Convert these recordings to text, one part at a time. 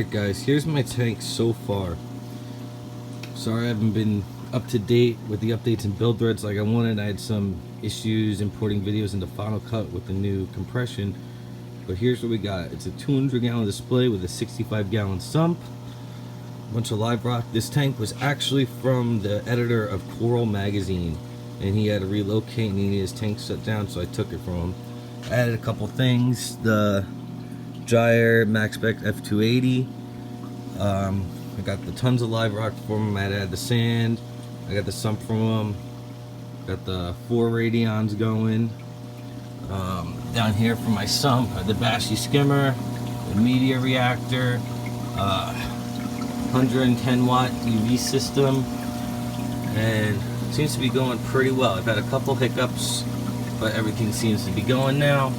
Alright guys, here's my tank so far. Sorry I haven't been up to date with the updates and build threads like I wanted. I had some issues importing videos into Final Cut with the new compression. But here's what we got. It's a 200-gallon display with a 65-gallon sump. A bunch of live rock. This tank was actually from the editor of Coral magazine, and he had to relocate and he needed his tank shut down, so I took it from him. I added a couple things. The Gyre Max Spec F280. I got the tons of live rock from him. I had to add the sand. I got the sump from him. Got the 4 radions going. Down here for my sump, the Bashy skimmer, the media reactor, 110 watt UV system, and it seems to be going pretty well. I've had a couple hiccups, but everything seems to be going now.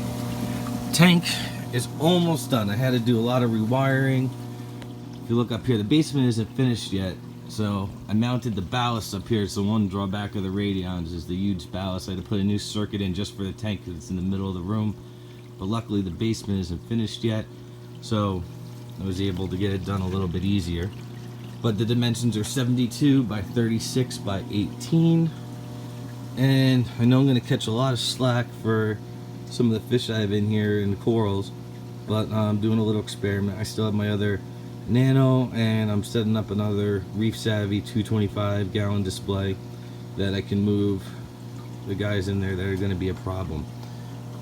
Tank is almost done. I had to do a lot of rewiring. If you look up here, the basement isn't finished yet, so I mounted the ballast up here. It's the one drawback of the radions is the huge ballast. I had to put a new circuit in just for the tank because it's in the middle of the room, but luckily the basement isn't finished yet, so I was able to get it done a little bit easier. But the dimensions are 72 by 36 by 18, and I know I'm going to catch a lot of slack for some of the fish I have in here and the corals, but I'm doing a little experiment. I still have my other Nano, and I'm setting up another Reef Savvy 225-gallon display that I can move the guys in there that are going to be a problem.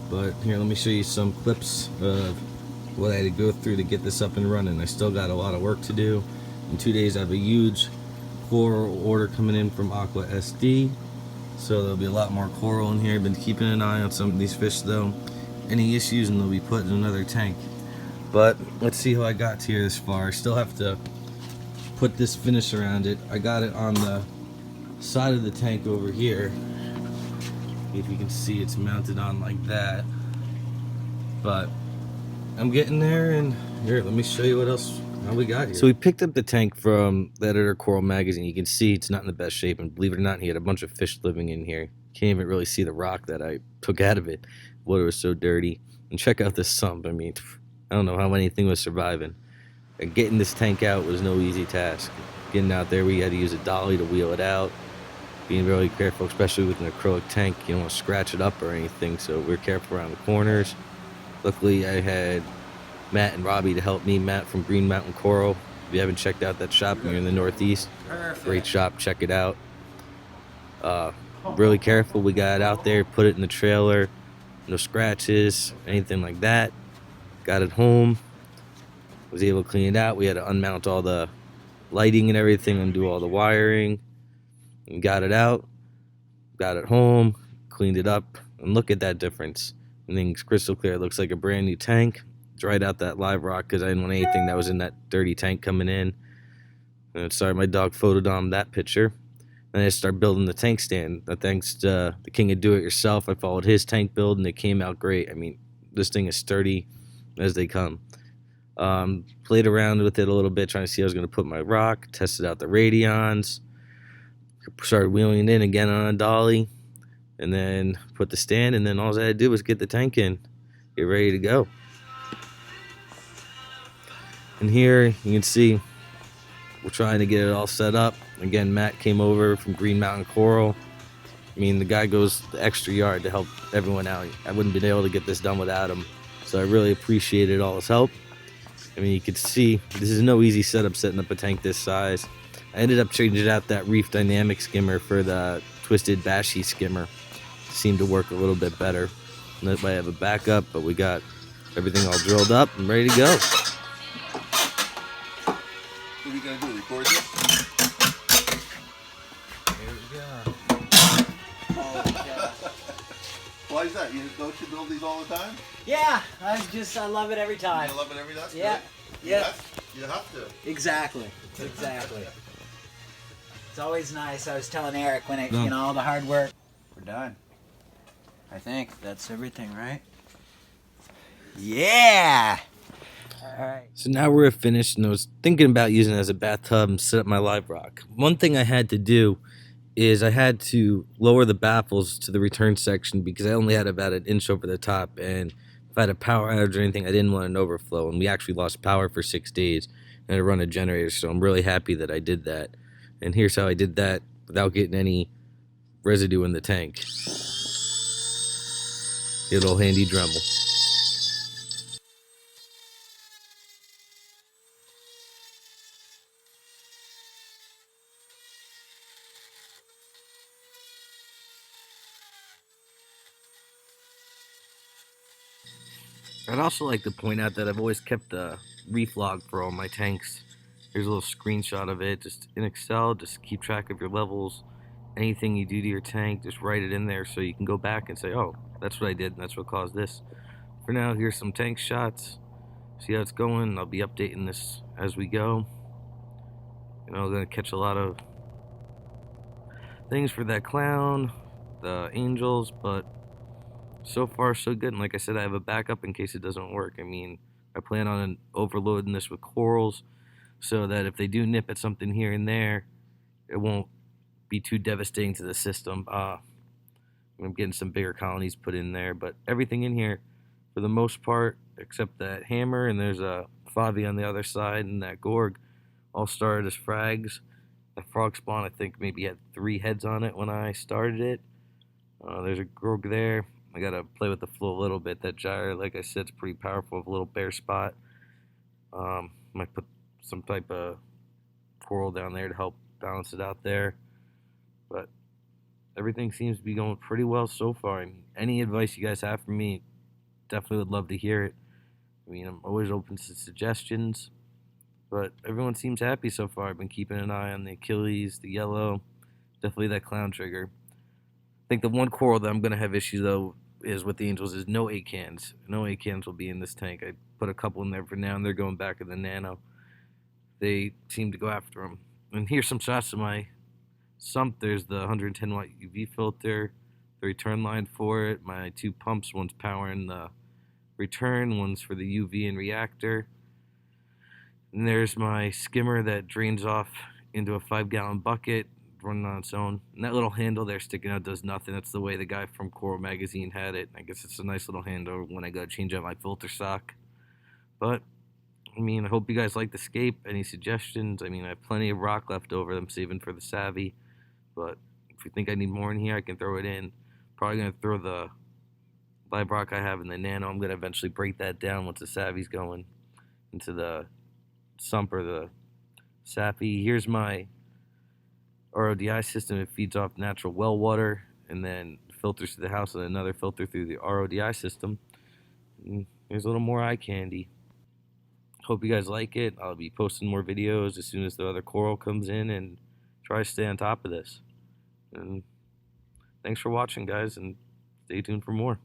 But here, let me show you some clips of what I had to go through to get this up and running. I still got a lot of work to do. In 2 days I have a huge coral order coming in from Aqua SD, so there'll be a lot more coral in here. Been keeping an eye on some of these fish though. Any issues and they'll be put in another tank. But let's see how I got here this far. I still have to put this finish around it. I got it on the side of the tank over here. If you can see, it's mounted on like that. But I'm getting there, and here, let me show you what else we got here. So we picked up the tank from the editor Coral magazine. You can see it's not in the best shape, and believe it or not, he had a bunch of fish living in here. Can't even really see the rock that I took out of it. Water was so dirty. And check out this sump. I mean, I don't know how anything was surviving. And getting this tank out was no easy task. Getting out there, we had to use a dolly to wheel it out. Being really careful, especially with an acrylic tank. You don't want to scratch it up or anything, so we're careful around the corners. Luckily, I had Matt and Robbie to help me. Matt from Green Mountain Coral. If you haven't checked out that shop and you're in the Northeast, great shop, check it out. Really careful. We got it out there, put it in the trailer. No scratches, anything like that. Got it home. Was able to clean it out. We had to unmount all the lighting and everything, undo all the wiring. And got it out. Got it home. Cleaned it up. And look at that difference. Everything's crystal clear. It looks like a brand new tank. Dried out that live rock because I didn't want anything that was in that dirty tank coming in. And sorry, my dog photobombed that picture. And I started building the tank stand. Thanks to the king of do-it-yourself, I followed his tank build and it came out great. I mean, this thing is sturdy as they come. Played around with it a little bit, trying to see how I was going to put my rock. Tested out the radions. Started wheeling it in again on a dolly. And then put the stand, and then all I had to do was get the tank in. Get ready to go. And here you can see we're trying to get it all set up. Again, Matt came over from Green Mountain Coral. I mean, the guy goes the extra yard to help everyone out. I wouldn't have been able to get this done without him. So I really appreciated all his help. I mean, you can see this is no easy setup setting up a tank this size. I ended up changing out that Reef Dynamic skimmer for the Twisted Bashy skimmer. Seemed to work a little bit better. And that way I have a backup, but we got everything all drilled up and ready to go. What are you going to do, record this? Here we go. Oh, yeah. Why is that? Don't you build these all the time? Yeah, I love it every time. You love it every time? Yeah. Good. Yeah. You have to. Exactly. It's always nice. I was telling Eric when all the hard work. We're done. I think that's everything, right? Yeah! Alright. So now we're finished, and I was thinking about using it as a bathtub and set up my live rock. One thing I had to do is I had to lower the baffles to the return section because I only had about an inch over the top, and if I had a power outage or anything, I didn't want an overflow, and we actually lost power for 6 days. and I run a generator, so I'm really happy that I did that. And here's how I did that without getting any residue in the tank. Good old handy Dremel. I'd also like to point out that I've always kept a reef log for all my tanks. Here's a little screenshot of it, just in Excel. Just keep track of your levels. Anything you do to your tank, just write it in there so you can go back and say, oh, that's what I did and that's what caused this. For now, here's some tank shots. See how it's going. I'll be updating this as we go. I'm going to catch a lot of things for that clown, the angels, but so far so good. And like I said, I have a backup in case it doesn't work. I mean, I plan on overloading this with corals so that if they do nip at something here and there, it won't be too devastating to the system. I'm getting some bigger colonies put in there, but everything in here, for the most part, except that hammer, and there's a Favi on the other side, and that Gorg, all started as frags. The frog spawn, I think, maybe had 3 heads on it when I started it. There's a Gorg there. I gotta play with the flow a little bit. That gyre, like I said, is pretty powerful. A little bare spot. Might put some type of coral down there to help balance it out there. But everything seems to be going pretty well so far. I mean, any advice you guys have for me, definitely would love to hear it. I mean, I'm always open to suggestions. But everyone seems happy so far. I've been keeping an eye on the Achilles, the yellow, definitely that clown trigger. I think the one coral that I'm going to have issues, though, is with the angels is no acans. No acans will be in this tank. I put a couple in there for now, and they're going back in the nano. They seem to go after them. And here's some shots of my sump. There's the 110 watt UV filter, the return line for it, my 2 pumps, one's powering the return, one's for the UV and reactor. And there's my skimmer that drains off into a 5-gallon bucket, running on its own. And that little handle there sticking out does nothing. That's the way the guy from Coral Magazine had it. I guess it's a nice little handle when I go to change out my filter sock. But, I mean, I hope you guys like the scape. Any suggestions? I mean, I have plenty of rock left over. I'm saving for the Savvy. But if you think I need more in here, I can throw it in. Probably going to throw the live rock I have in the nano. I'm going to eventually break that down once the Savvy's going into the sump or the Sappy. Here's my RODI system. It feeds off natural well water and then filters to the house and another filter through the RODI system. And here's a little more eye candy. Hope you guys like it. I'll be posting more videos as soon as the other coral comes in and try to stay on top of this. And thanks for watching, guys, and stay tuned for more.